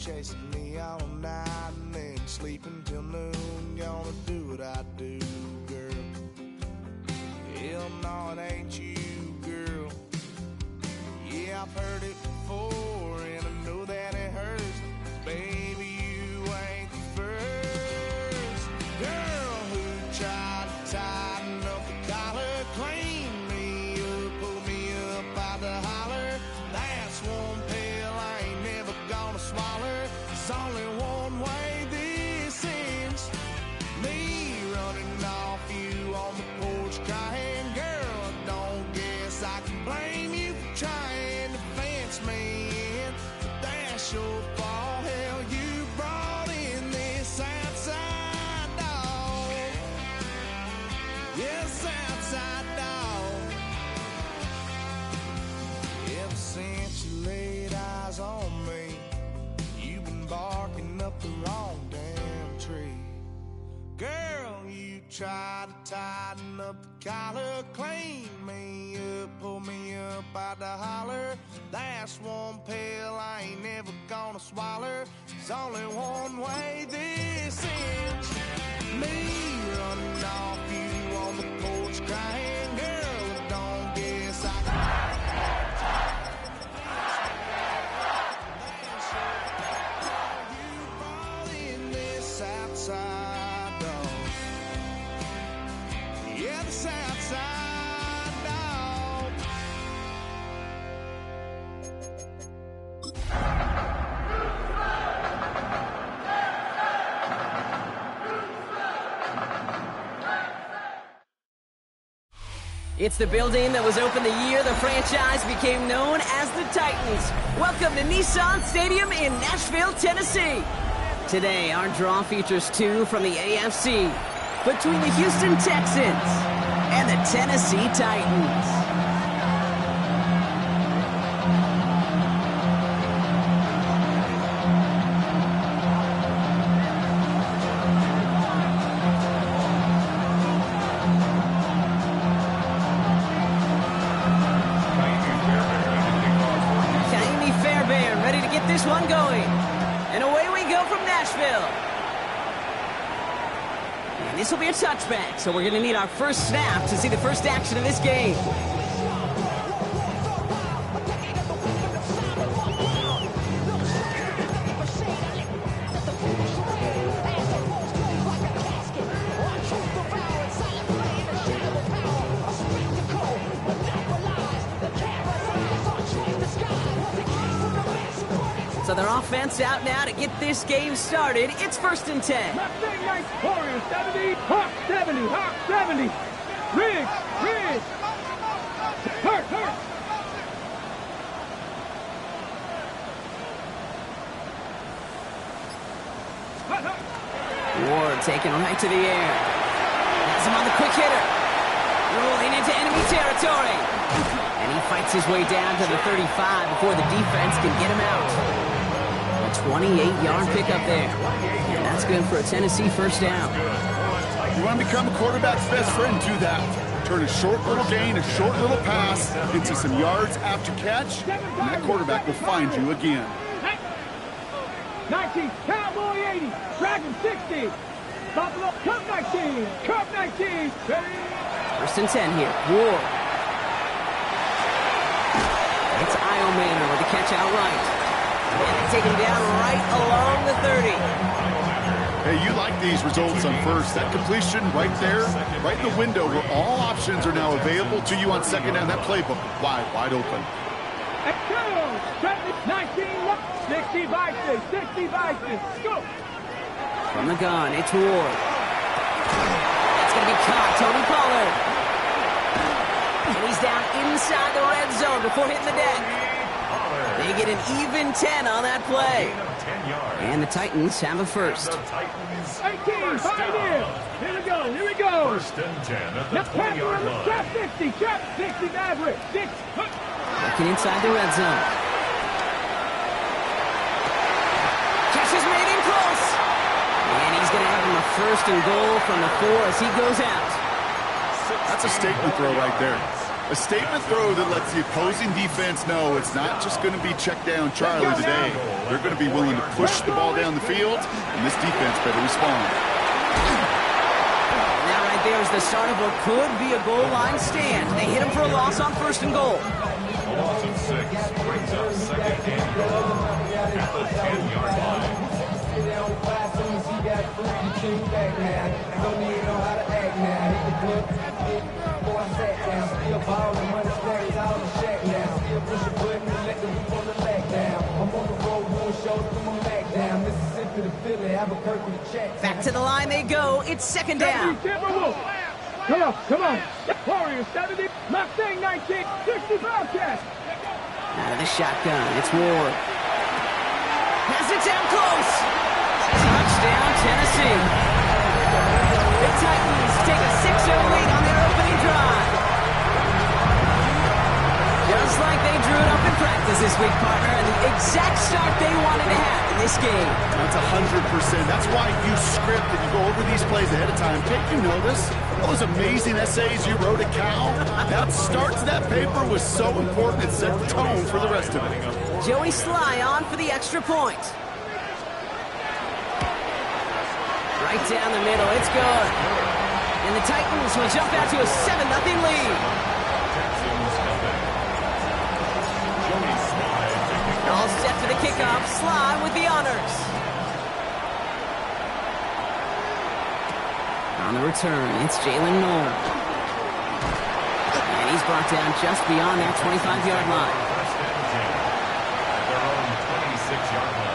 chasing me all night and then sleeping till noon. Gonna do what I do, girl. Hell no, it ain't you, girl. Yeah, I've heard it before and I know that it hurts. Baby, you ain't the first girl who tried to tighten up the collar, clean me up, pull me up out the holler. That's one pill I ain't never gonna swallow. It's only one way this ends. Me running off you on the porch crying. Girl, I don't guess I can blame you for trying to fence me in. But that's your fault. Hell, you brought in this outside dog. Yes, outside dog. Ever since you laid eyes on me, you've been barking up the wrong damn tree. Girl, you tried to tighten up the collar, clean me up, pull me up out the holler. That's one pill I ain't never gonna swallow. There's only one way this ends. Me running off you on the porch crying. Girl, I don't guess I can. You brought in this outside dog. Yeah, this outside dog. It's the building that was opened the year the franchise became known as the Titans. Welcome to Nissan Stadium in Nashville, Tennessee. Today, our draw features two from the AFC between the Houston Texans and the Tennessee Titans. This one going, and away we go from Nashville. And this will be a touchback, so we're going to need our first snap to see the first action of this game. So their offense out now to get this game started. It's 1st and 10. Mustang Knights, Warriors 70, Hawk 70, Hawk 70. Riggs, Riggs. Hurt. Ward taken right to the air. Has him on the quick hitter. Rolling into enemy territory. And he fights his way down to the 35 before the defense can get him out. A 28-yard pickup there. And that's good for a Tennessee first down. You want to become a quarterback's best friend, do that. Turn a short little gain, a short little pass into some yards after catch, and that quarterback will find you again. 19, Cowboy 80, Dragon 60, Buffalo, Cup 19, Cup 19. 1st and 10 here. Ward. It's Iomaner with the catch outright. And they take him down right along the 30. Hey, you like these results on first. That completion right there, right in the window where all options are now available to you on second down. That playbook wide open. 19, 60 Vikings, 60 Vikings. Go. From the gun, it's Ward. It's going to be caught. Tony Pollard. And he's down inside the red zone before hitting the deck. They get an even 10 on that play. And the Titans have a first. 18, 5 in. Here we go. 1st and 10 at the Now 20-yard line. Trap 60 Maverick. 6. Looking inside the red zone. Catch is made in close. And he's going to have him a 1st and goal from the 4 as he goes out. That's a statement throw right there. A statement throw that lets the opposing defense know it's not just going to be check down Charlie today. They're going to be willing to push the ball down the field, and this defense better respond. That right there is the start of what could be a goal line stand. They hit him for a loss on 1st and goal. A loss of 6 brings up 2nd and goal at the 10-yard line. Back to the line they go. It's 2nd down. Come on, come on. Warriors 70, Mustang 19, 60 Bobcats. Out of the shotgun, it's Ward. Has it down close. Touchdown, Tennessee. The Titans take a 6-0 lead on their opening drive. Just like they drew it up in practice this week, partner, and the exact start they wanted to have in this game. That's 100%. That's why you script and you go over these plays ahead of time. Take you notice those amazing essays you wrote at Cal. That start to that paper was so important. It set the tone for the rest of it. Joey Sly on for the extra point. Right down the middle, it's good. And the Titans will jump out to a 7-0 lead. All set for the kickoff. Sly with the honors. On the return, it's Jalen Noel. And he's brought down just beyond that 25-yard line. Their own 26-yard line.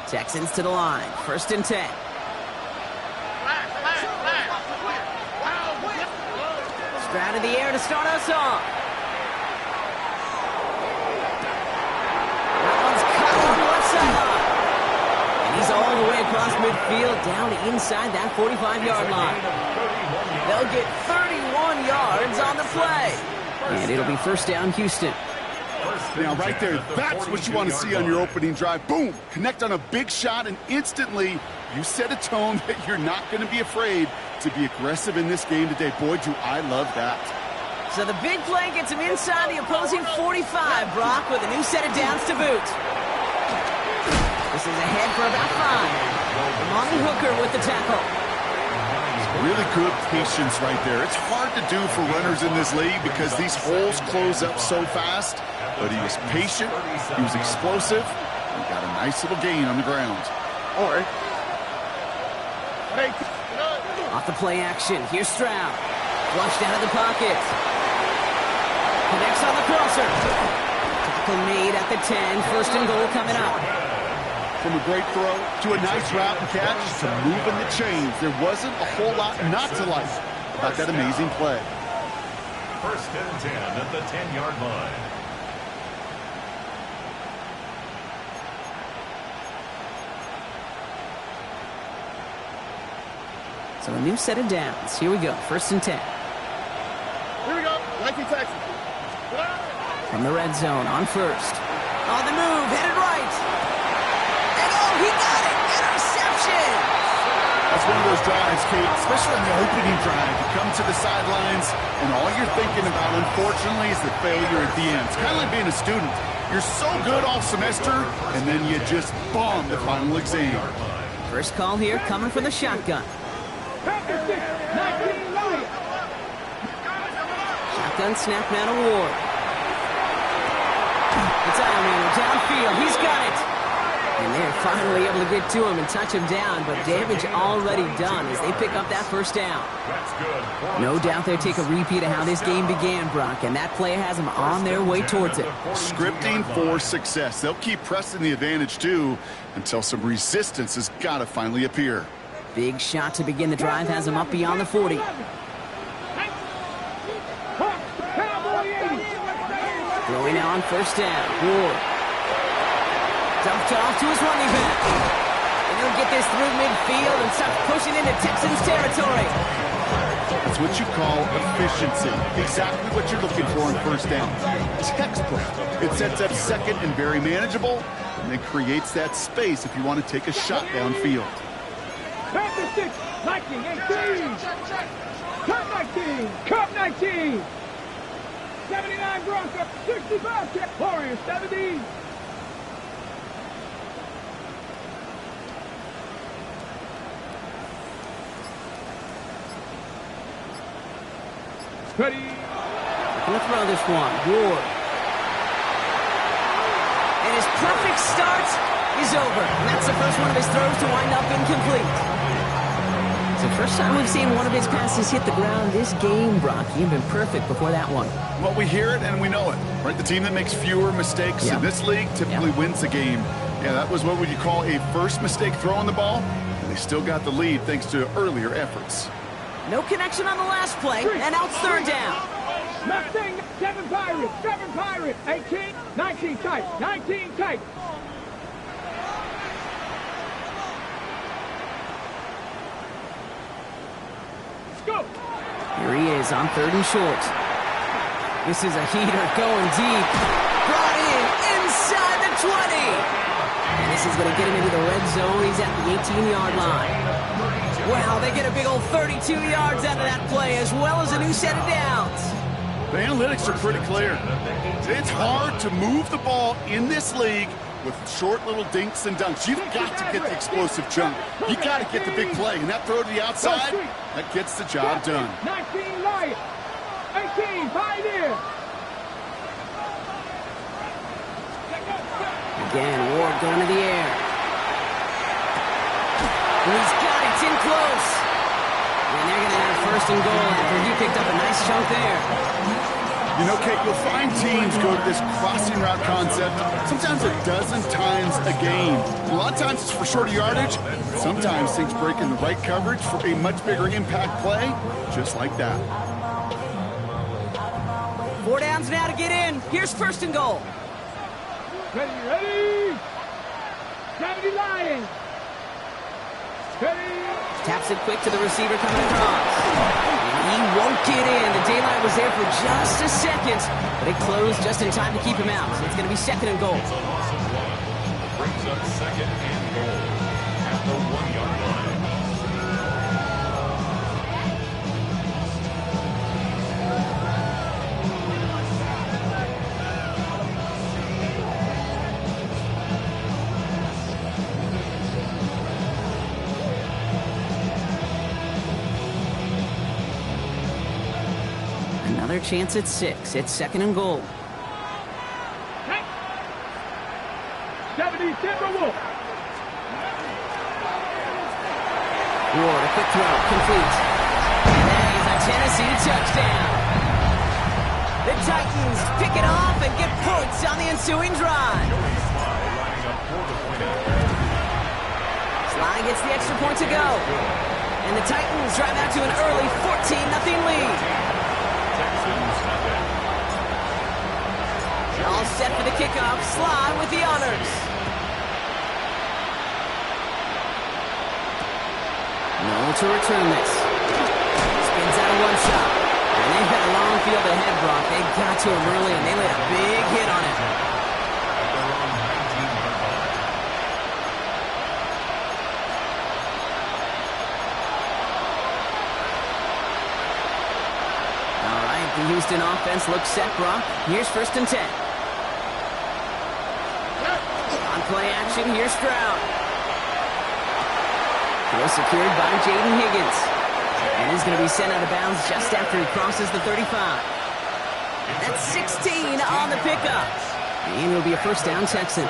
Texans to the line. 1st and 10. Stroud in the air to start us off. That one's cut on the left sideline. And he's all the way across midfield down inside that 45-yard line. They'll get 31 yards on the play. And it'll be 1st down, Houston. Now, right there, that's what you want to see on your opening drive. Boom! Connect on a big shot, and instantly you set a tone that you're not going to be afraid to be aggressive in this game today. Boy, do I love that. So the big play gets him inside the opposing 45, Brock, with a new set of downs to boot. This is ahead for about 5. Amani Hooker with the tackle. Really good patience right there. It's hard to do for runners in this league because these holes close up so fast. But he was patient, he was explosive, and got a nice little gain on the ground. All right. Off the play action, here's Stroud. Flushed out of the pocket. Connects on the crosser. Tackle made at the 10, 1st and goal coming up. From a great throw to a nice route and catch to moving the chains. There wasn't a whole lot not to like about that amazing play. 1st and 10 at the 10-yard line. So a new set of downs. Here we go, 1st and 10. Here we go, 19 Texans. From the red zone on 1st. On the move, headed right. And he got it! Interception! That's one of those drives, Kate, especially on the opening drive. You come to the sidelines, and all you're thinking about, unfortunately, is the failure at the end. It's kind of like being a student. You're so good all semester, and then you just bomb the final exam. First call here coming from the shotgun. Shotgun snap now to Ward. It's Ironman downfield. He's got it. And they're finally able to get to him and touch him down, but damage already done as they pick up that 1st down. No doubt they take a repeat of how this game began, Brock, and that play has them on their way towards it. Scripting for success. They'll keep pressing the advantage, too, until some resistance has got to finally appear. Big shot to begin the drive has them up beyond the 40. Throwing on 1st down. Ward. Dumped off to his running back. And he'll get this through midfield and start pushing into Texans territory. That's what you call efficiency. Exactly what you're looking for in first down. Textbook. It sets up second and very manageable, and it creates that space if you want to take a shot downfield. Panther 6, 19, 18. Cut 19, cut 19. 79 Broncos, 65 Warriors, 70. Ready. We'll throw this one. Ward. And his perfect start is over. And that's the first one of his throws to wind up incomplete. It's the first time we've seen one of his passes hit the ground this game, Brock. He'd been perfect before that one. Well, we hear it and we know it, right? The team that makes fewer mistakes in this league typically wins the game. Yeah, that was what would you call a first mistake throwing the ball, and they still got the lead thanks to earlier efforts. No connection on the last play, and now it's third down. Mustang, 7 Pirates, 18, 19 tight, 19 tight. Let's go. Here he is on third and short. This is a heater going deep. Brought in inside the 20. And this is going to get him into the red zone. He's at the 18-yard line. Wow, they get a big old 32 yards out of that play, as well as a new set of downs. The analytics are pretty clear. It's hard to move the ball in this league with short little dinks and dunks. You've got to get the explosive jump. You got to get the big play, and that throw to the outside, that gets the job done. 19 Lions, 18 Pioneer. Again, Ward going to the air. And he's got it. It's in close. And they're going to have first and goal after he picked up a nice chunk there. You know, Kate, you'll find teams go to this crossing route concept sometimes a dozen times a game. A lot of times it's for shorter yardage. Sometimes things break in the right coverage for a much bigger impact play, just like that. 4 downs now to get in. Here's first and goal. Ready. 70 Lions. Ready. Taps it quick to the receiver coming across. And he won't get in. The daylight was there for just a second, but it closed just in time to keep him out. So it's going to be second and goal. Brings up second and goal at the 1-yard line. Another chance at 6. It's second and goal. 70 Timberwolves. Ward, a quick throw, complete. And that is a Tennessee touchdown. The Titans pick it off and get points on the ensuing drive. Sly gets the extra point to go. And the Titans drive out to an early 14-0 lead. All set for the kickoff. Sly with the honors. No to return this. Spins out a one shot. And they've got a long field ahead, Brock. They got to him early, and they laid a big hit on it. All right, the Houston offense looks set, Brock. Here's first and 10. On play action, here's Stroud. Throw secured by Jaden Higgins. And he's going to be sent out of bounds just after he crosses the 35. That's 16 on the pickup. And it'll be a first down, Texans.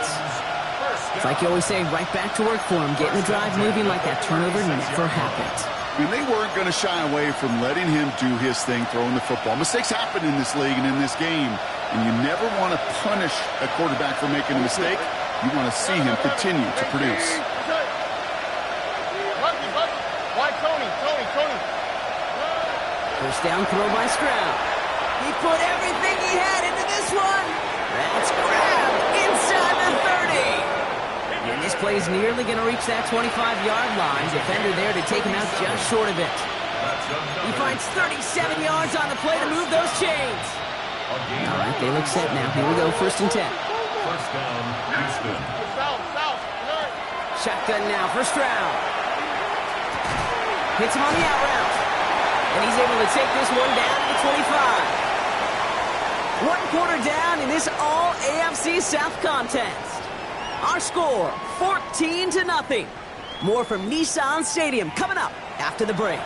It's like you always say, right back to work for him. Getting the drive moving like that turnover never happened. And they weren't going to shy away from letting him do his thing, throwing the football. Mistakes happen in this league and in this game. And you never want to punish a quarterback for making a mistake. You want to see him continue to produce. First down throw by Stroud. He put everything he had into this one. That's grabbed inside the 30. And this play is nearly going to reach that 25-yard line. Defender there to take him out just short of it. He finds 37 yards on the play to move those chains. All right, they look set now. Here we go, 1st and 10. First down, Houston. Shotgun now for Stroud. Hits him on the out route. And he's able to take this one down to the 25. 1 quarter down in this all AFC South contest. Our score, 14-0. More from Nissan Stadium coming up after the break.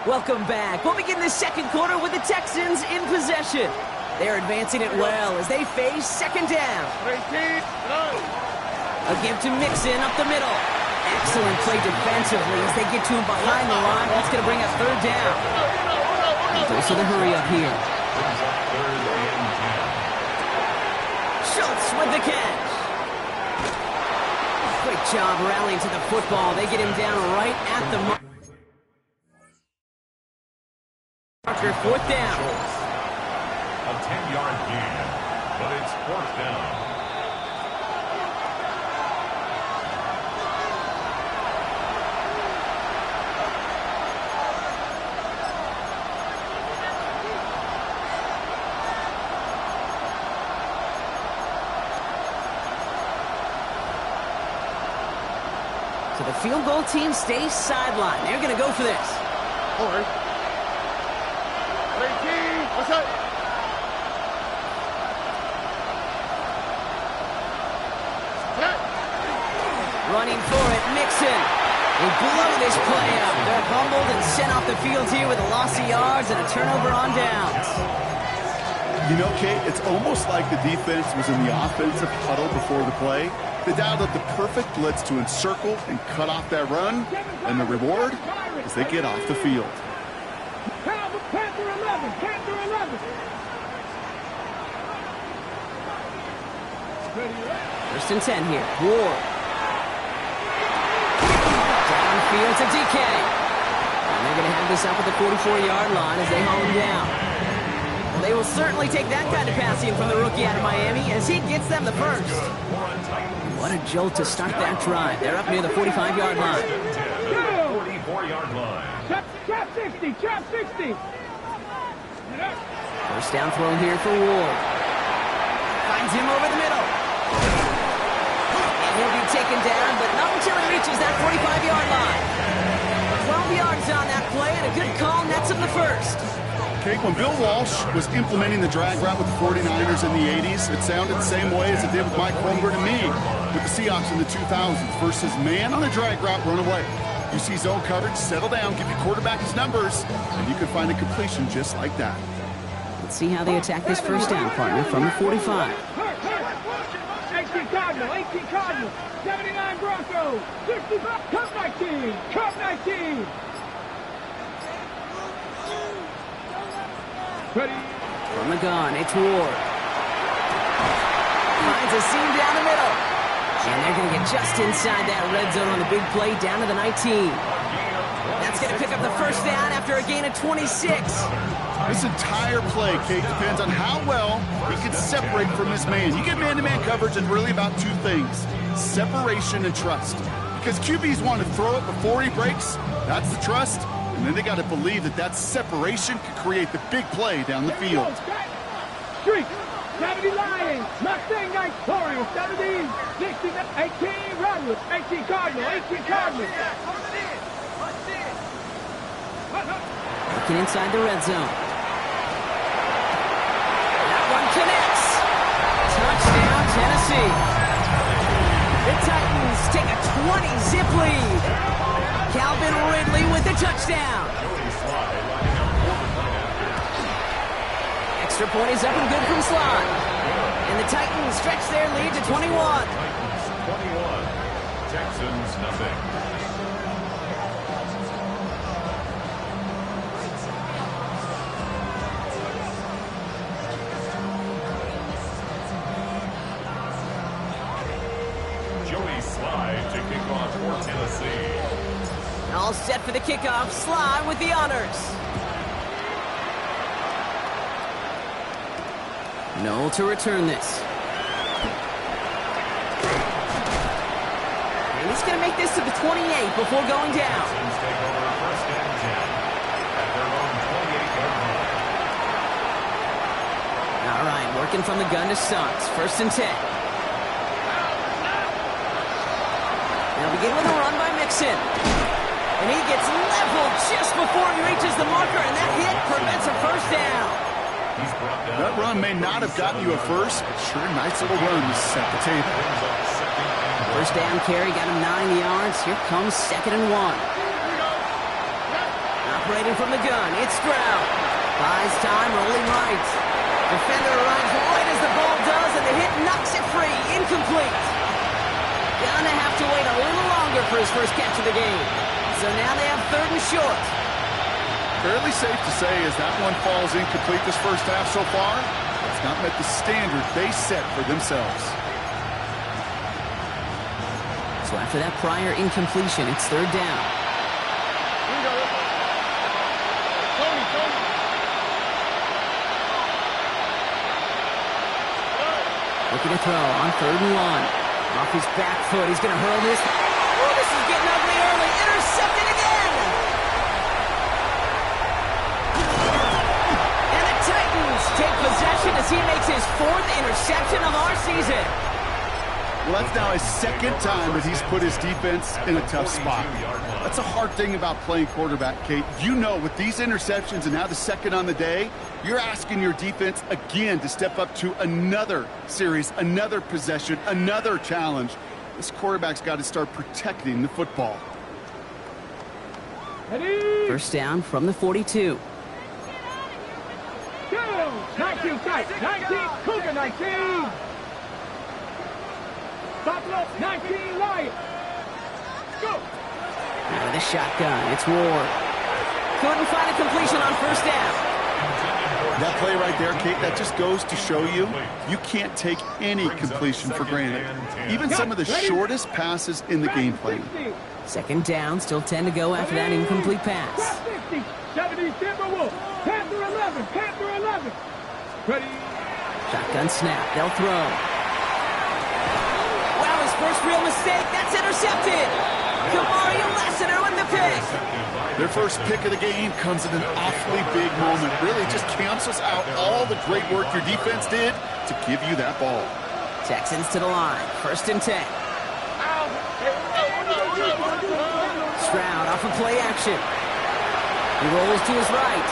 Welcome back. We'll begin the second quarter with the Texans in possession. They're advancing it well as they face 2nd down. A give to Mixon up the middle. Excellent play defensively as they get to him behind the line. That's going to bring up 3rd down. And goes to the hurry up here. Schultz with the catch. Great job rallying to the football. They get him down right at the mark. 4th down. A 10-yard gain, but it's 4th down. So the field goal team stays sidelined. They're going to go for this. What's up? Running for it, Mixon. They blow this play up. They're humbled and sent off the field here with a loss of yards and a turnover on downs. You know, Kate, it's almost like the defense was in the offensive huddle before the play. They dialed up the perfect blitz to encircle and cut off that run, and the reward is they get off the field. Panther 11, Panther 11. First and 10 here. Ward. Downfield to DK. And they're going to have this up at the 44-yard line as they haul him down. Well, they will certainly take that kind of passing from the rookie out of Miami as he gets them the first. What a jolt to start that drive. They're up near the 45-yard line. 44-yard line. Trap 60, trap 60. First down throw here for Ward. Finds him over the middle. And he'll be taken down, but not until he reaches that 45-yard line. 12 yards on that play, and a good call nets him the first. Kate, when Bill Walsh was implementing the drag route with the 49ers in the 80s, it sounded the same way as it did with Mike Holmgren and me with the Seahawks in the 2000s versus man on a drag route, run away. You see zone coverage, settle down, give your quarterback his numbers, and you can find a completion just like that. Let's see how they attack this first down, partner, from the 45. 18 Cardinals, 79 Broncos, 65, Cup 19, Cup 19. Ready? From the gun, it's Ward. Finds a seam down the middle. And they're going to get just inside that red zone on the big play down to the 19. That's going to pick up the first down after a gain of 26. This entire play, Kate, depends on how well he can separate from his man. You get man-to-man coverage, it's really about two things, separation and trust. Because QBs want to throw it before he breaks, that's the trust, and then they got to believe that that separation can create the big play down the field. Streak, 70 Lions, Mustang Knights, Warriors, 17, 16, 18 Redwoods, 18 Cardinals, 18 Cardinals. Looking inside the red zone. That one connects. Touchdown, Tennessee. The Titans take a 20-zip lead. Calvin Ridley with the touchdown. Extra point is up and good from Slot. And the Titans stretch their lead to 21. Titans 21, Texans nothing. All set for the kickoff. Sly with the honors. Noel to return this. And he's going to make this to the 28 before going down. Texans take over first and 10 at their own 28-yard line. All right, working from the gun to Sons. First and 10. They'll begin with a run by Mixon. And he gets leveled just before he reaches the marker, and that hit prevents a first down. He's brought down. That run may not have gotten you a first, but sure, nice little run to set the table. Brings up second and goal. First down carry, got him 9 yards. Here comes 2nd and 1. Operating from the gun, it's Stroud. Buys time, rolling right. Defender arrives right as the ball does, and the hit knocks it free. Incomplete. Gonna have to wait a little longer for his first catch of the game. So now they have 3rd and short. Fairly safe to say as that one falls incomplete this first half so far, it's not met the standard they set for themselves. So after that prior incompletion, it's 3rd down. Looking to throw on 3rd and 1. Off his back foot, he's going to hurl this. Oh, this is getting ugly early. Intercepted again. And the Titans take possession as he makes his 4th interception of our season. Well, that's now his 2nd time that he's put his defense in a tough spot. That's a hard thing about playing quarterback, Kate. You know, with these interceptions and now the 2nd on the day, you're asking your defense again to step up to another series, another possession, another challenge. This quarterback's got to start protecting the football. First down from the 42. 19 tight, 19, Cougar 19. Buffalo 19, Lions. Go. Out of the shotgun, it's Ward. Couldn't find a completion on first down. That play right there, Kate, that just goes to show you, you can't take any completion for granted. Even some of the shortest passes in the game plan. 2nd down, still 10 to go after that incomplete pass. 50, 70, Timberwolves. Panther 11, Panther 11. Ready. Shotgun snap, they'll throw. Wow, his first real mistake, that's intercepted. Kamari Lassiter with the pick. Their first pick of the game comes at an awfully big moment. Really just cancels out all the great work your defense did to give you that ball. Texans to the line. 1st and 10. Stroud off of play action. He rolls to his right.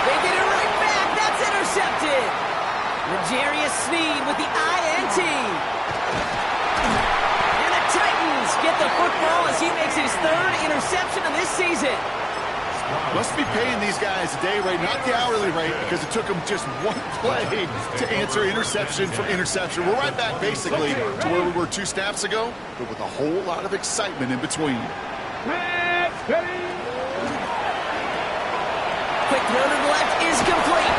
They get it right back. That's intercepted. L'Jarius Sneed with the INT. Titans get the football as he makes his 3rd interception of this season. Must be paying these guys a day rate, not the hourly rate, because it took them just one play to answer interception for interception. We're right back basically to where we were 2 snaps ago, but with a whole lot of excitement in between. Quick throw to the left is complete.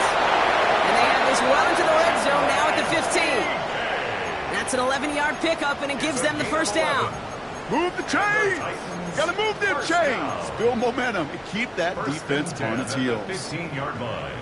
And they have this well into the red zone now at the 15. That's an 11-yard pickup, and it gives them the first down. Move the chains! Gotta move them chains! Build momentum and keep that defense on its heels. 15-yard line.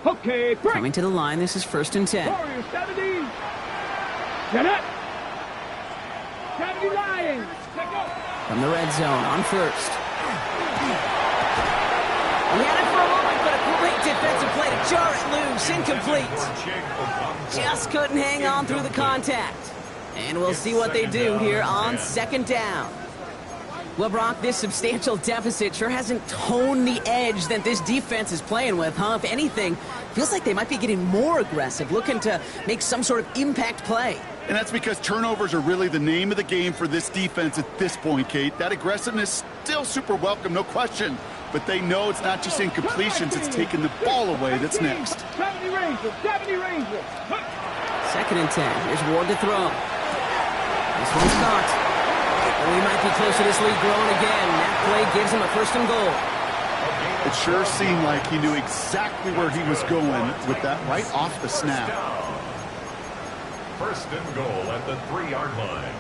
Okay, break. Coming to the line, this is 1st and 10. Warriors 70. Get up. 70 Lions. From the red zone on 1st. He had it for a moment, but a great defensive play to jar it loose. Incomplete. Just couldn't hang on through the contact. And we'll see what they do here on 2nd down. Well, Brock, this substantial deficit sure hasn't toned the edge that this defense is playing with, huh? If anything, feels like they might be getting more aggressive, looking to make some sort of impact play. And that's because turnovers are really the name of the game for this defense at this point, Kate. That aggressiveness still super welcome, no question. But they know it's not just incompletions, it's taking the ball away that's next. 70 Rangers, 70 Rangers. 2nd and 10. Here's Ward to throw. This one's caught. Oh, he might be close to this lead growing again. That play gives him a 1st and goal. It sure seemed like he knew exactly where he was going with that right off the snap. 1st and goal at the 3-yard line.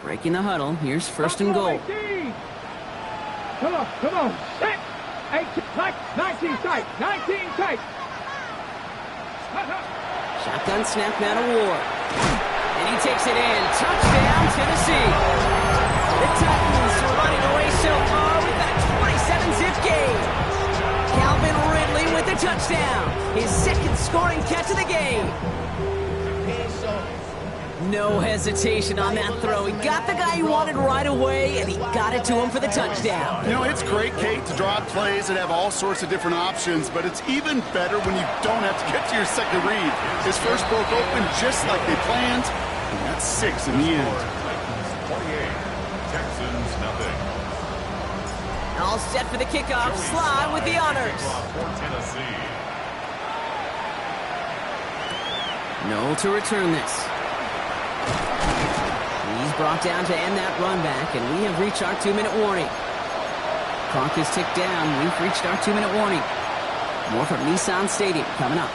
Breaking the huddle. Here's 1st and goal. Come on. Set. 18 tight. 19 tight. 19 tight. Shotgun snap now to Ward. And he takes it in. Touchdown, Tennessee. The Titans are running away so far with that 27-zip game. Calvin Ridley with the touchdown. His 2nd scoring catch of the game. No hesitation on that throw. He got the guy he wanted right away, and he got it to him for the touchdown. You know, it's great, Kate, to draw up plays and have all sorts of different options, but it's even better when you don't have to get to your 2nd read. His first broke open just like they planned, and that's 6 in the end. Titans 28, Texans nothing. All set for the kickoff. Sly with the honors. For Tennessee. No to return this. He's brought down to end that run back, and we have reached our 2-minute warning. Clock is ticked down. We've reached our 2-minute warning. More from Nissan Stadium coming up.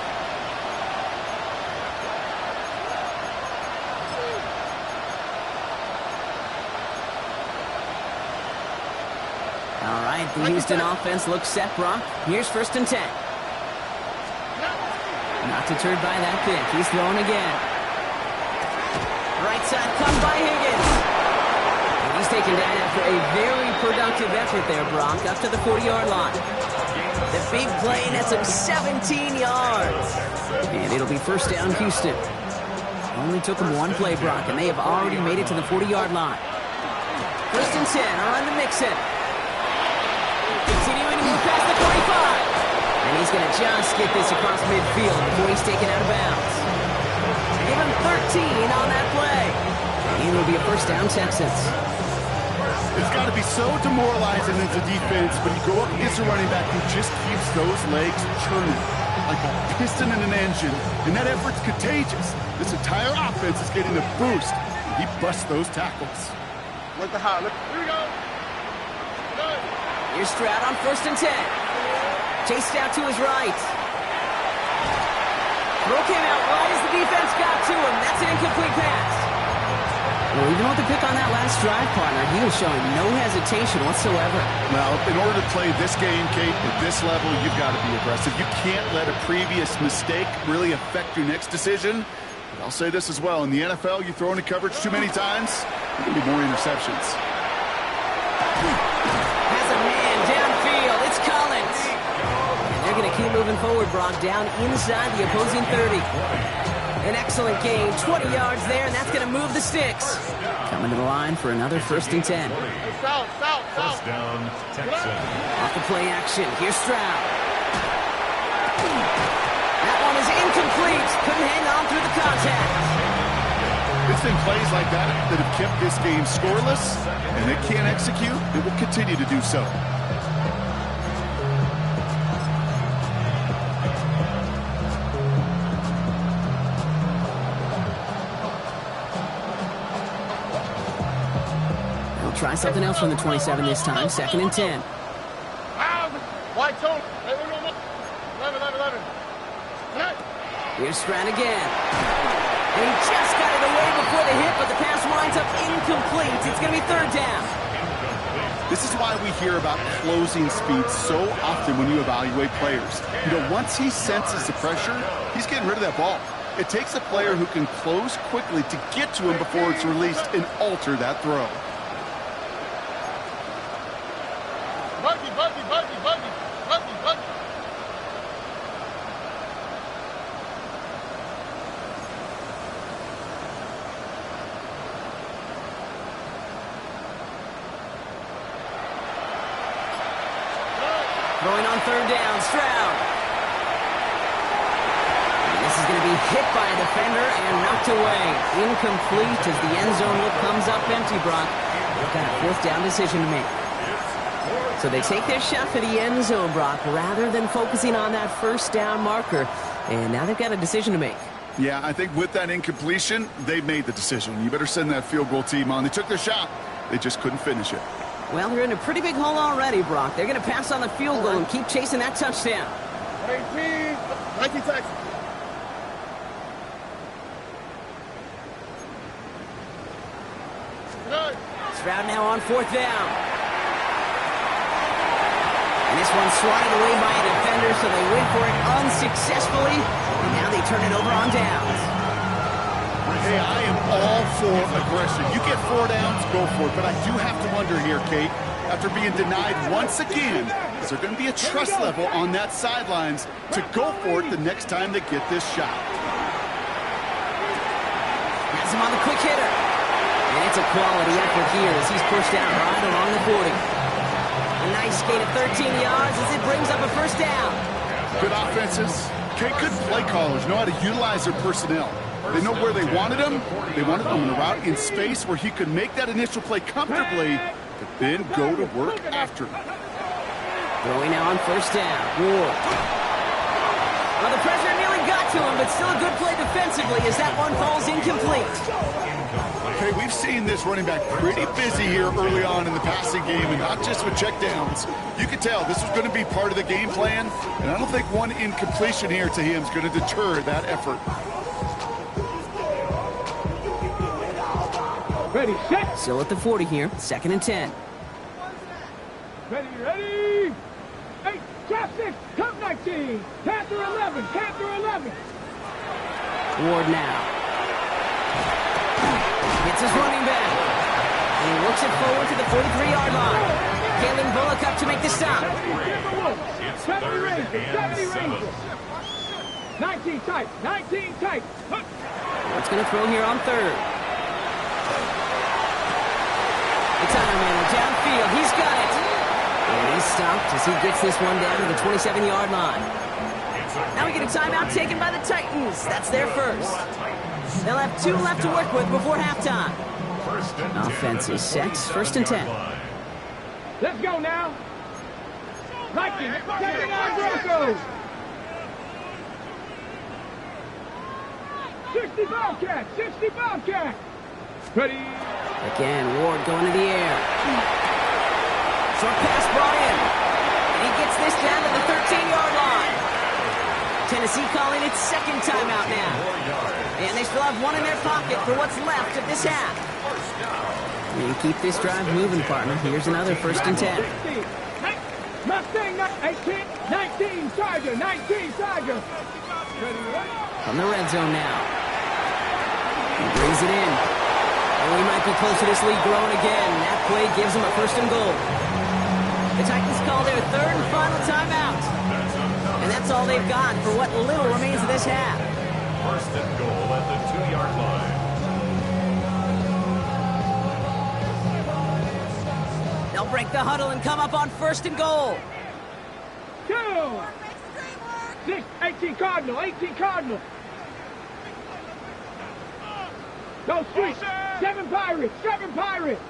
All right, the Houston offense looks set, Brock. Here's 1st and 10. Not deterred by that pick. He's throwing again. Right side come by Higgins. And he's taken down after a very productive effort there, Brock, up to the 40-yard line. The big play, and that's him 17 yards. And it'll be 1st down, Houston. Only took him one play, Brock, and they have already made it to the 40-yard line. 1st and 10 around the Mixon. Continuing to move past the 45. And he's going to just get this across midfield before he's taken out of bounds. Give him 13 on that play. And it'll be a 1st down, Texans. It's got to be so demoralizing as a defense when you go up against a running back who just keeps those legs churning like a piston in an engine. And that effort's contagious. This entire offense is getting a boost. He busts those tackles. Look the high. Look. Here we go. Here's Stroud on 1st and 10. Chased out to his right. Throw came out right as the defense got to him. That's an incomplete pass. Well, even with the pick on that last drive, partner, he was showing no hesitation whatsoever. Well, in order to play this game, Kate, at this level, you've got to be aggressive. You can't let a previous mistake really affect your next decision. But I'll say this as well. In the NFL, you throw into coverage too many times, there will be more interceptions. Has a man downfield. It's Collins. And they're going to keep moving forward, Brock, down inside the opposing 30. An excellent gain, 20 yards there, and that's going to move the sticks. Coming to the line for another 1st and 10. First down, Texans. Off the play action, here's Stroud. That one is incomplete. Couldn't hang on through the contact. It's been plays like that that have kept this game scoreless, and it can't execute. It will continue to do so. Try something else from the 27 this time. 2nd and 10. White zone. 11. Here's Stroud again. And he just got it away before the hit, but the pass winds up incomplete. It's going to be 3rd down. This is why we hear about closing speed so often when you evaluate players. You know, once he senses the pressure, he's getting rid of that ball. It takes a player who can close quickly to get to him before it's released and alter that throw. Buggy. Throwing on 3rd down, Stroud. is going to be hit by a defender and knocked away. Incomplete as the end zone look comes up empty, Brock. They've got a fourth down decision to make. So they take their shot for the end zone, Brock, rather than focusing on that first down marker. And now they've got a decision to make. Yeah, I think with that incompletion, they made the decision. You better send that field goal team on. They took their shot. They just couldn't finish it. Well, they're in a pretty big hole already, Brock. They're going to pass on the field goal and keep chasing that touchdown. 19 seconds. Stroud now on fourth down. And this one's swatted away by a defender, so they went for it unsuccessfully. And now they turn it over on downs. Hey, I am all for aggression. You get 4 downs, go for it. But I do have to wonder here, Kate, after being denied once again, is there going to be a trust level on that sidelines to go for it the next time they get this shot? Has him on the quick hitter. And it's a quality effort here as he's pushed out right along the 40. A nice gain of 13 yards as it brings up a first down. Good offenses. Kate, good play callers know how to utilize their personnel. They know where they wanted him. They wanted him in a route in space where he could make that initial play comfortably, but then go to work after. Throwing now on first down. Ward. Well, the pressure nearly got to him, but still a good play defensively as that one falls incomplete. Okay, we've seen this running back pretty busy here early on in the passing game, and not just with checkdowns. You could tell this was going to be part of the game plan, and I don't think one incompletion here to him is going to deter that effort. Ready, set. Still at the 40 here, 2nd and 10. Ready. 8, drop 6, come 19. Panther 11, Panther 11. Ward now. Gets his running back. And he works it forward to the 43-yard line. Kalen Bullock up to make the stop. It's 70 Rangers, 70 7. Rangers. 19 tight, 19 tight. Ward's going to throw here on 3rd. The time runner downfield. He's got it. And he's stopped as he gets this one down to the 27-yard line. Now we get a timeout taken by the Titans. That's their first. They'll have 2 left to work with before halftime. Offense is set. 1st and 10. Let's go now. Nike, 79 Broncos. 60 Bobcats, 60 Bobcats. Ready. Again, Ward going to the air. Short pass brought in. And he gets this down to the 13-yard line. Tennessee calling its 2nd timeout now. And they still have 1 in their pocket for what's left of this half. And keep this drive moving, partner. Here's another 1st and 10. Mustang 18, 19 Charger, 19 Charger. From the red zone now. He brings it in. Oh, he might be close to this lead growing again. That play gives him a 1st and goal. The Titans call their 3rd and final timeout. And that's all they've got for what little remains of this half. 1st and goal at the 2-yard line. They'll break the huddle and come up on 1st and goal. 2. 6, 18 Cardinal, 18 Cardinal. Go street. 7 Pirates, 7 Pirates.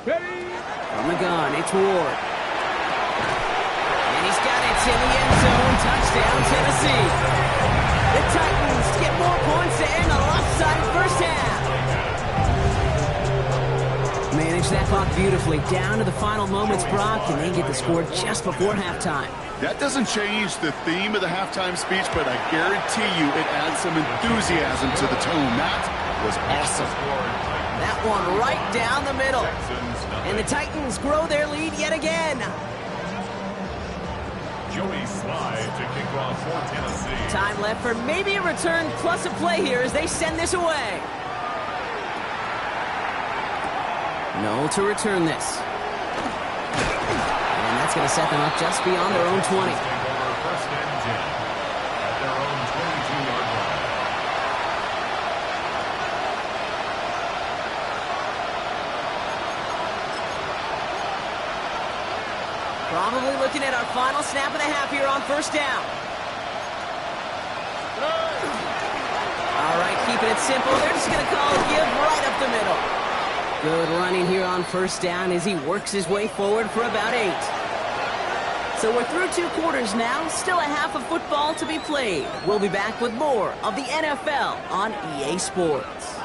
Ready. From the gun, it's Ward. And he's got it in the end zone. Touchdown, Tennessee. The Titans get more points to end the lopsided first half. Manage that clock beautifully down to the final moments, Brock, and they get the score just before halftime. That doesn't change the theme of the halftime speech, but I guarantee you it adds some enthusiasm to the tone. That was awesome. That one right down the middle. And the Titans grow their lead yet again. Joey Slide to kick off for Tennessee. Time left for maybe a return plus a play here as they send this away. No to return this. And that's going to set them up just beyond their own 20. 1st and 10 at their own 22-yard line. Probably looking at our final snap of the half here on 1st down. keeping it simple. They're just going to call a give right up the middle. Good running here on first down as he works his way forward for about 8. So we're through 2 quarters now. Still a half of football to be played. We'll be back with more of the NFL on EA Sports.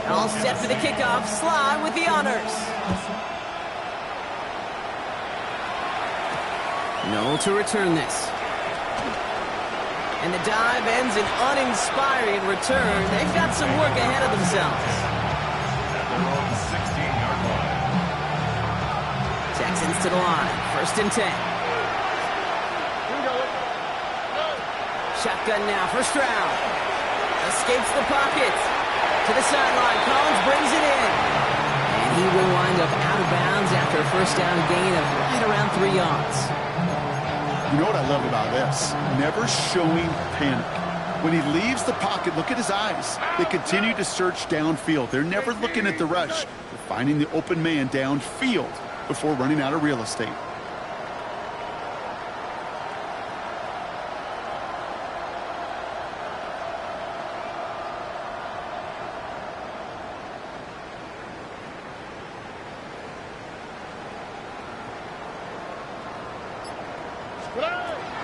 All set for the kickoff. Sly with the honors. Noel to return this. And the dive ends in uninspiring return. They've got some work ahead of themselves. At their own 16-yard line. Texans to the line. 1st and 10. Shotgun now. First round. Escapes the pocket. To the sideline. Collins brings it in. And he will wind up out of bounds after a first down gain of right around 3 yards. You know what I love about this? Never showing panic. When he leaves the pocket, look at his eyes. They continue to search downfield. They're never looking at the rush. They're finding the open man downfield before running out of real estate.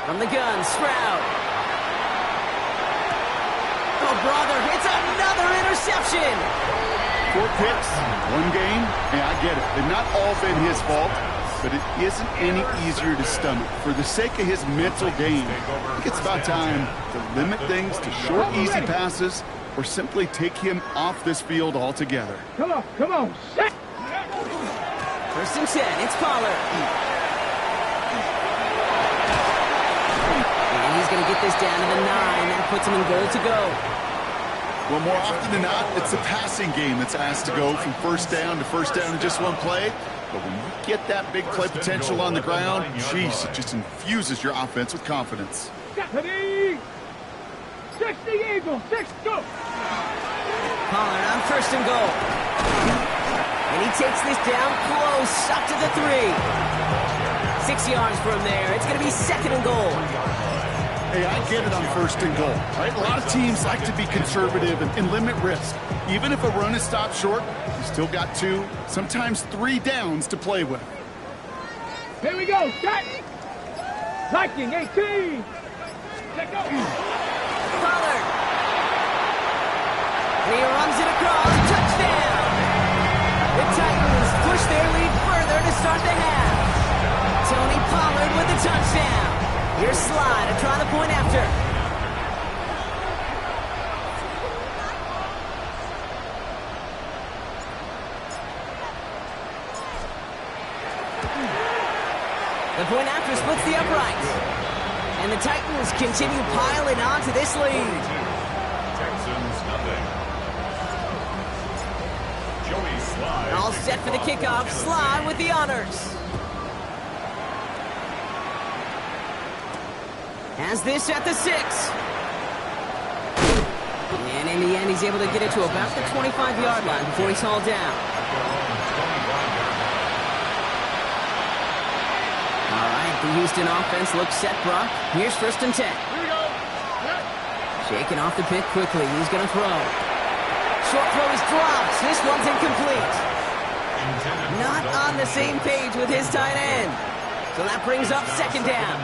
From the gun, Stroud. Oh, brother, it's another interception. 4 picks, 1 game. Hey, I get it. They've not all been his fault, but it isn't any easier to stomach. For the sake of his mental game, I think it's about time to limit things to short, easy passes or simply take him off this field altogether. Come on, set. 1st and 10, it's Pollard. He's going to get this down to the 9. That puts him in goal to go. Well, more often than not, it's the passing game that's asked to go from first down in just 1 play. But when you get that big play potential on the ground, geez, it just infuses your offense with confidence. Stephanie! 60 Eagles, 6, go! Pollard on 1st and goal. And he takes this down close, up to the 3. 6 yards from there. It's going to be 2nd and goal. Hey, I get it on 1st and goal, right? A lot of teams like to be conservative and limit risk. Even if a run is stopped short, you still got 2, sometimes 3 downs to play with. Here we go, set! Viking, 18! Let go! Pollard. And he runs it across. Touchdown! The Titans push their lead further to start the half. Tony Pollard with the touchdown. Here's Sly to try the point after. The point after splits the uprights. And the Titans continue piling on to this lead. Texans nothing. Joey Sly. All set for the kickoff. Sly with the honors. Has this at the 6. And in the end, he's able to get it to about the 25-yard line before he's hauled down. All right, the Houston offense looks set, Brock. Here's 1st and 10. Shaking off the pick quickly. He's going to throw. Short throw is dropped. This one's incomplete. Not on the same page with his tight end. So that brings up 2nd down.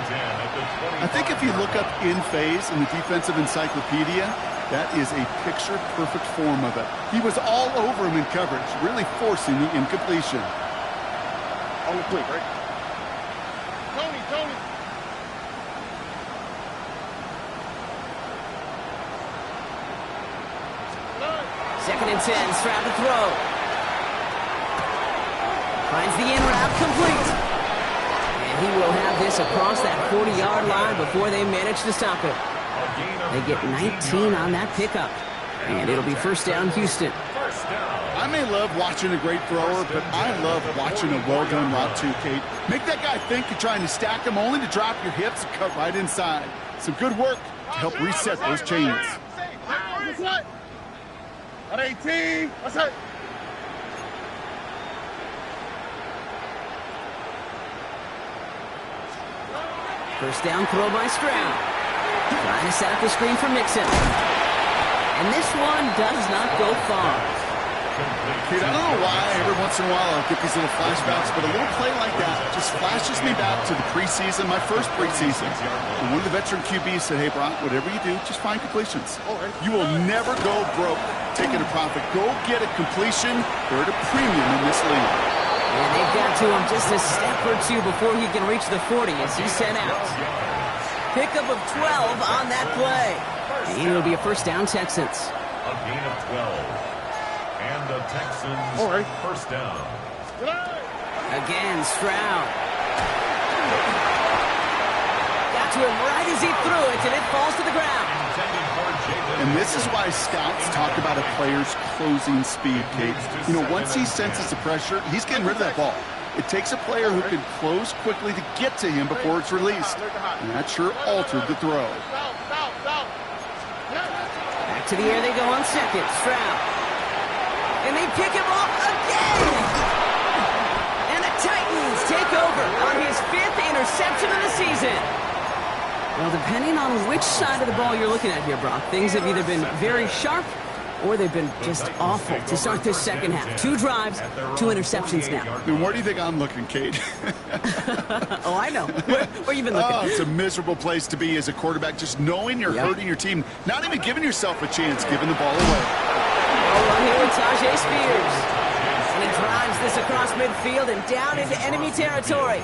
I think if you look up in phase in the defensive encyclopedia, that is a picture-perfect form of it. He was all over him in coverage, really forcing the incompletion. On the quick, right? Tony! 2nd and 10, Stroud to throw. Finds the in route, complete. And he will have this across that 40-yard line before they manage to stop it. They get 19 on that pickup. And it'll be 1st down, Houston. I may love watching a great thrower, but I love watching a well-done route too, Kate. Make that guy think you're trying to stack him only to drop your hips and cut right inside. Some good work to help reset those chains. At 18, what's that? First down throw by Stroud. Trying to set up the screen for Mixon. And this one does not go far. Kate, I don't know why every once in a while I'll get these little flashbacks, but a little play like that just flashes me back to the preseason, my first preseason. And one of the veteran QBs said, hey, Brock, whatever you do, just find completions. You will never go broke taking a profit. Go get a completion. They're at a premium in this league. And they've got to him just a step or two before he can reach the 40 as he's sent out. Pickup of 12 on that play. And it'll be a first down, Texans. A gain of 12. And the Texans first down. Again, Stroud. Got to him right as he threw it, and it falls to the ground. And this is why scouts talk about a player's closing speed, Kate. You know, once he senses the pressure, he's getting rid of that ball. It takes a player who can close quickly to get to him before it's released. And that sure altered the throw. Back to the air they go on second. Stroud. And they pick him off again! And the Titans take over on his 5th interception of the season. Well, depending on which side of the ball you're looking at here, Brock, things have either been very sharp or they've been just awful to start this second half. 2 drives, 2 interceptions now. And where do you think I'm looking, Kate? Oh, I know. Where you been looking? Oh, it's a miserable place to be as a quarterback, just knowing you're hurting your team, not even giving yourself a chance, giving the ball away. One here with Tajay Spears. And he drives this across midfield and down into enemy territory.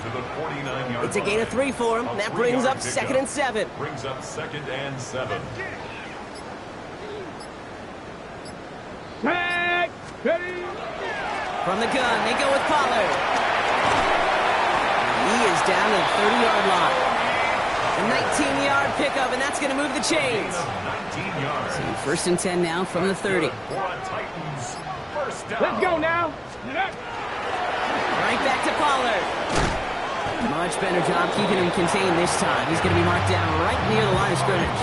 It's a gain of 3 for him. That brings up 2nd and 7. Brings up 2nd and 7. Tag, ready. From the gun, they go with Pollard. He is down to the 30-yard line. A 19-yard pickup, and that's going to move the chains. 19 yards. So 1st and 10 now from the 30. Let's go now. Right back to Pollard. Much better job keeping him contained this time. He's going to be marked down right near the line of scrimmage.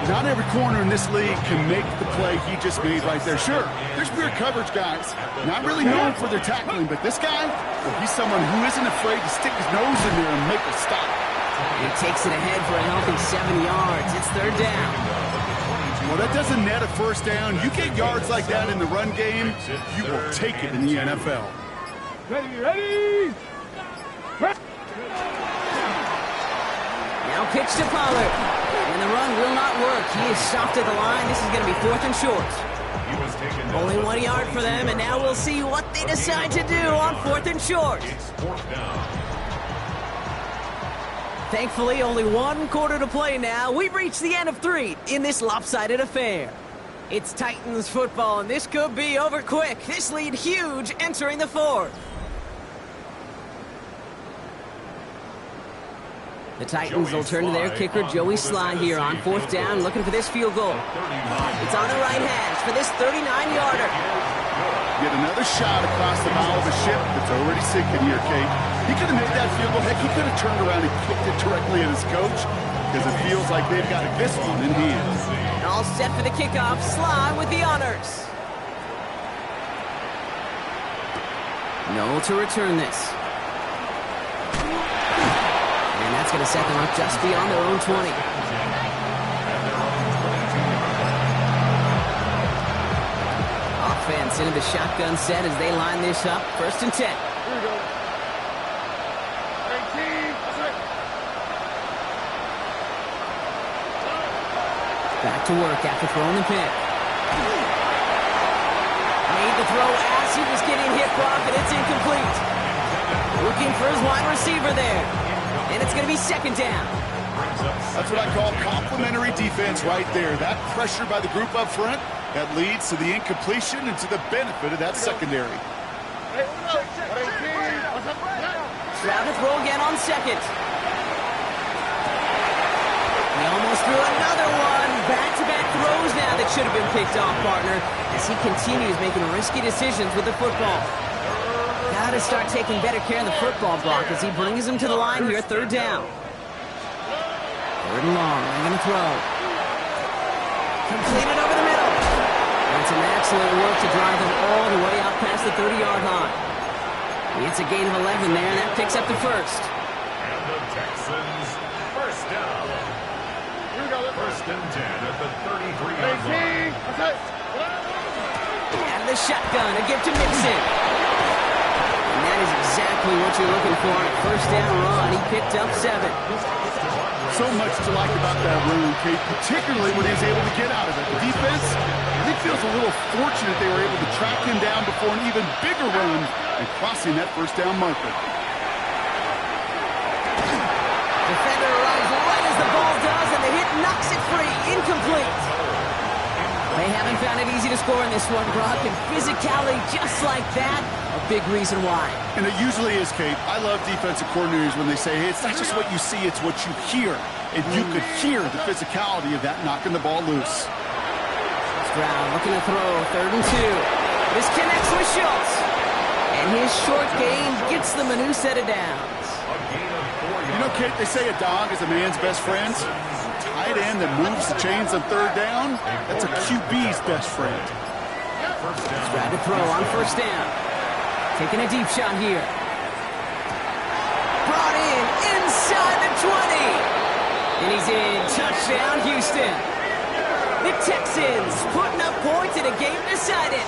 Not every corner in this league can make the play he just made right there. Sure, there's weird coverage guys, not really known for their tackling, but this guy, well, he's someone who isn't afraid to stick his nose in there and make a stop. He takes it ahead for a healthy 7 yards. It's 3rd down. Well, that doesn't net a first down. You get yards like that in the run game, you will take it in the NFL. Ready. Now pitch to Pollard. And the run will not work. He is stopped at the line. This is going to be 4th and short. Only 1 yard for them, and now we'll see what they decide to do on 4th and short. It's 4th down. Thankfully, only 1 quarter to play now. We've reached the end of 3 in this lopsided affair. It's Titans football, and this could be over quick. This lead huge entering the 4th. The Titans will turn to their kicker, Joey Sly, here on 4th down, looking for this field goal. It's on the right hash for this 39-yarder. Get another shot across the bow of a ship that's already sinking here, Kate. He could have made that field goal. Heck, he could have turned around and kicked it directly at his coach because it feels like they've got this one in hand. All set for the kickoff. Sly with the honors. No to return this. And that's going to set them up just beyond their own 20. Offense into the shotgun set as they line this up. 1st and 10. Here we go. 18. Back to work after throwing the pick. Made the throw as he was getting hit, Brock, and it's incomplete. Looking for his wide receiver there. And it's going to be 2nd down. That's what I call complimentary defense right there. That pressure by the group up front, that leads to the incompletion and to the benefit of that secondary. Stroud to throw again on 2nd. He almost threw another one. Back-to-back throws now that should have been picked off, partner, as he continues making risky decisions with the football. Got to start taking better care of the football, Brock, as he brings him to the line here, 3rd down. 3rd and long, they're going to throw. Completed over the middle. And some excellent work to drive them all the way out past the 30-yard line. It's a gain of 11 there, and that picks up the 1st. And the Texans Texans, first down. First and 10 at the 33-yard line. Out of the shotgun, a gift to Mixon. And that is exactly what you're looking for on a first down run. He picked up 7. So much to like about that run, Kate, particularly when he was able to get out of it. The defense, I think, feels a little fortunate they were able to track him down before an even bigger run and crossing that first down marker. Defender arrives right as the ball does, and the hit knocks it free. Incomplete. They haven't found it easy to score in this one, Brock, and physicality just like that, a big reason why. And it usually is, Kate. I love defensive coordinators when they say, hey, it's not just what you see, it's what you hear. And you could hear the physicality of that knocking the ball loose. Stroud looking to throw, 3rd and 2. This connects with Schultz. And his short game gets them a new set of downs. You know, Kate, they say a dog is a man's best friend. Tight end that moves the chains on 3rd down, that's a QB's best friend. Stroud to throw on 1st down. Taking a deep shot here. Brought in inside the 20. And he's in. Touchdown, Houston. The Texans putting up points in a game decided.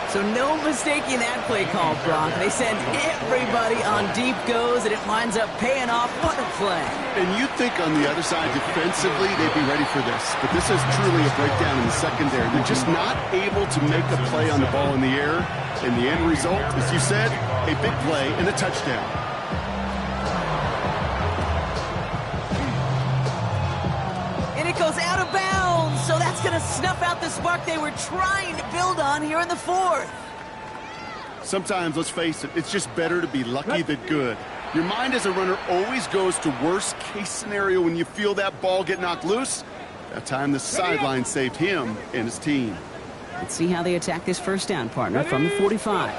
So no mistaking that play call, Brock. They send everybody on deep goes, and it winds up paying off. What a play. And you'd think on the other side, defensively, they'd be ready for this. But this is truly a breakdown in the secondary. They're just not able to make a play on the ball in the air. And the end result, as you said, a big play and a touchdown. And it goes out of bounds, so that's going to snuff out the spark they were trying to build on here in the 4th. Sometimes, let's face it, it's just better to be lucky than good. Your mind as a runner always goes to worst case scenario when you feel that ball get knocked loose. That time the sideline saved him and his team. Let's see how they attack this first down, partner, from the 45.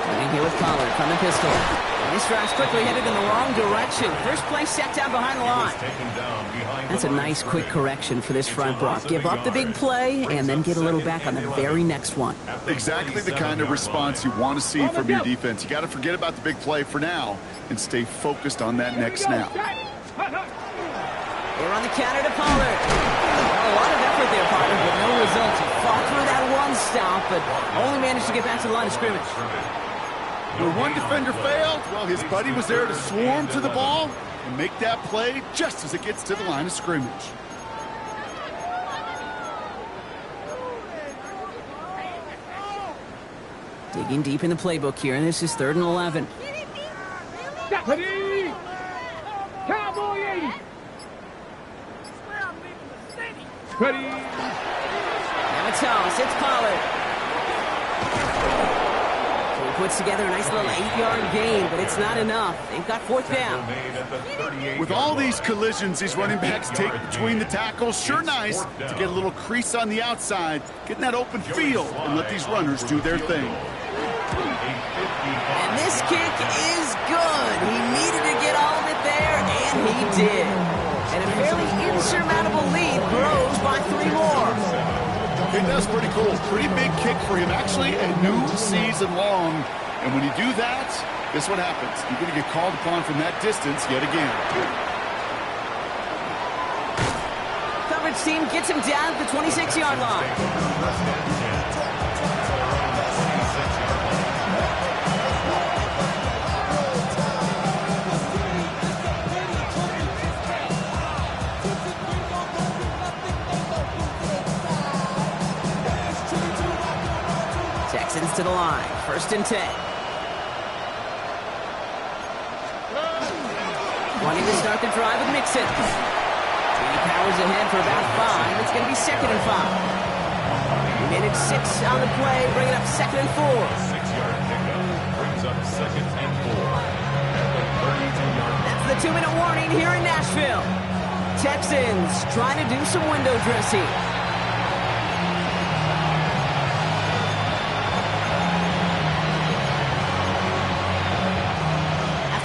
Running here with Pollard from the pistol. And this drive's quickly headed in the wrong direction. First play set down behind the line. That's a nice quick correction for this front, Brock. Give up the big play and then get a little back on the very next one. Exactly the kind of response you want to see from your defense. You got to forget about the big play for now and stay focused on that next snap. They're on the counter to Pollard. A lot of effort there, partner, but no results. He fought through that one stop, but only managed to get back to the line of scrimmage. When one defender failed, well, his buddy was there to swarm to the ball and make that play just as it gets to the line of scrimmage. Digging deep in the playbook here, and this is 3rd and 11. Ready? Cowboy 80. Ready? Now it's toss. It's Pollard. So he puts together a nice little 8-yard gain, but it's not enough. They've got 4th down. With all these collisions these running backs take between the tackles, sure nice to get a little crease on the outside, get in that open field, and let these runners do their thing. And this kick is good. He needed to get all of it there, and he did. And a fairly insurmountable lead grows by 3 more. Okay, that's pretty cool. Pretty big kick for him. Actually, a new season long. And when you do that, guess what happens? You're going to get called upon from that distance yet again. Coverage team gets him down at the 26-yard line. Texans to the line. 1st and 10. Wanting to start the drive with Mixon. He powers ahead for about 5. It's going to be 2nd and 5. Minute 6 on the play, bring it up 2nd and 4. 6-yard pickup brings up 2nd and 4. At the 32-yard line. That's the 2-minute warning here in Nashville. Texans trying to do some window dressing.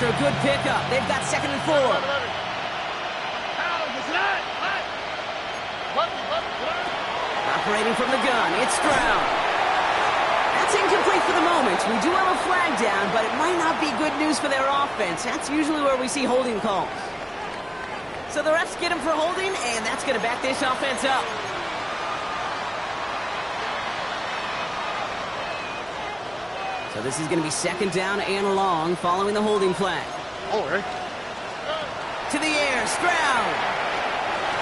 After a good pickup, they've got 2nd and 4. Operating from the gun, it's Stroud. That's It's incomplete for the moment. We do have a flag down, but it might not be good news for their offense. That's usually where we see holding calls. So the refs get him for holding, and that's going to back this offense up. So this is going to be second down and long following the holding flag. All right. To the air, Stroud.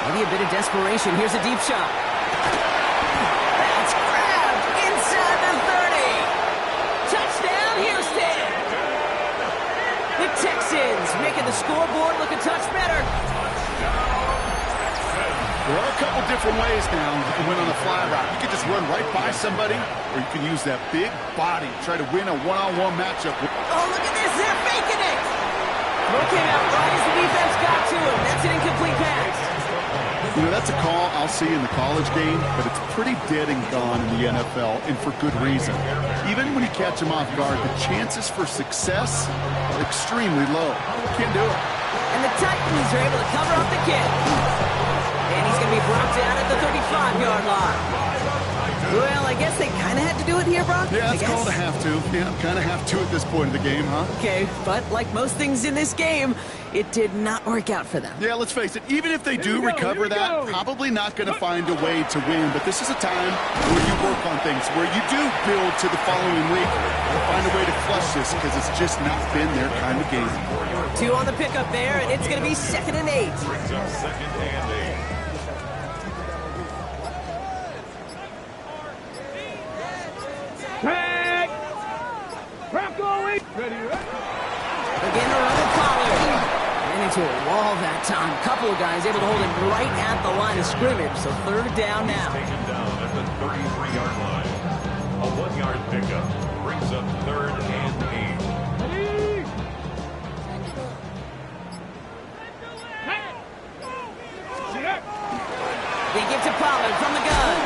Maybe a bit of desperation. Here's a deep shot. That's grabbed inside the 30. Touchdown, Houston. The Texans making the scoreboard look a touch better. There are a couple different ways now you can win on a fly route. You can just run right by somebody, or you can use that big body, try to win a one-on-one matchup. Oh, look at this. They're faking it. Throw came out right as the defense got to him. That's an incomplete pass. You know, that's a call I'll see in the college game, but it's pretty dead and gone in the NFL, and for good reason. Even when you catch him off guard, the chances for success are extremely low. Can't do it. And the Titans are able to cover up the kick. And he's going to be brought down at the 35-yard line. Well, I guess they kind of had to do it here, Brock. Yeah, it's called a have to. Yeah, kind of have to at this point in the game, huh? Okay, but like most things in this game, it did not work out for them. Yeah, let's face it, even if they do recover that, probably not going to find a way to win. But this is a time where you work on things, where you do build to the following week and find a way to flush this, because it's just not been their kind of game. 2 on the pickup there, and it's going to be 2nd and 8. Brings up 2nd and 8. Tag! Bronco, ready, ready. Again, to run with Pollard. And into a wall that time. Couple of guys able to hold him right at the line of scrimmage. So 3rd down now. Taken down at the 33-yard line. A 1-yard pickup brings up 3rd and 8. Ready? They give to Pollard from the gun.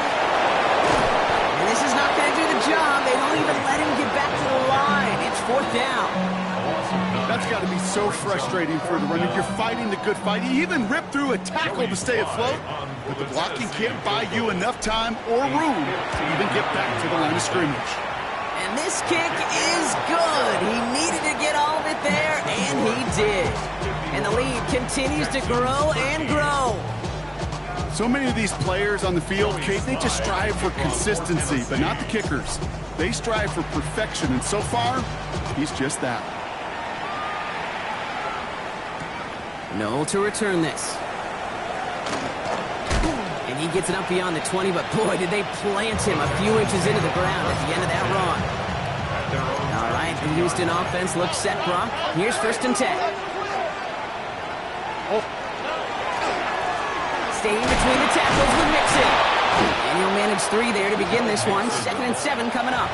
And this is not going to do the job. They don't even let him get back to the line. It's 4th down. That's got to be so frustrating for the runner. You're fighting the good fight. You even rip through a tackle to stay afloat, but the blocking can't buy you enough time or room to even get back to the line of scrimmage. And this kick is good. He needed to get all of it there, and he did. And the lead continues to grow and grow. So many of these players on the field, Kate, they just strive for consistency, but not the kickers. They strive for perfection, and so far, he's just that. No to return this. And he gets it up beyond the 20, but boy, did they plant him a few inches into the ground at the end of that run. All right, the Houston offense looks set, Brock. Here's 1st and 10. Staying between the tackles with Mixon. And he'll manage 3 there to begin this one. 2nd and 7 coming up.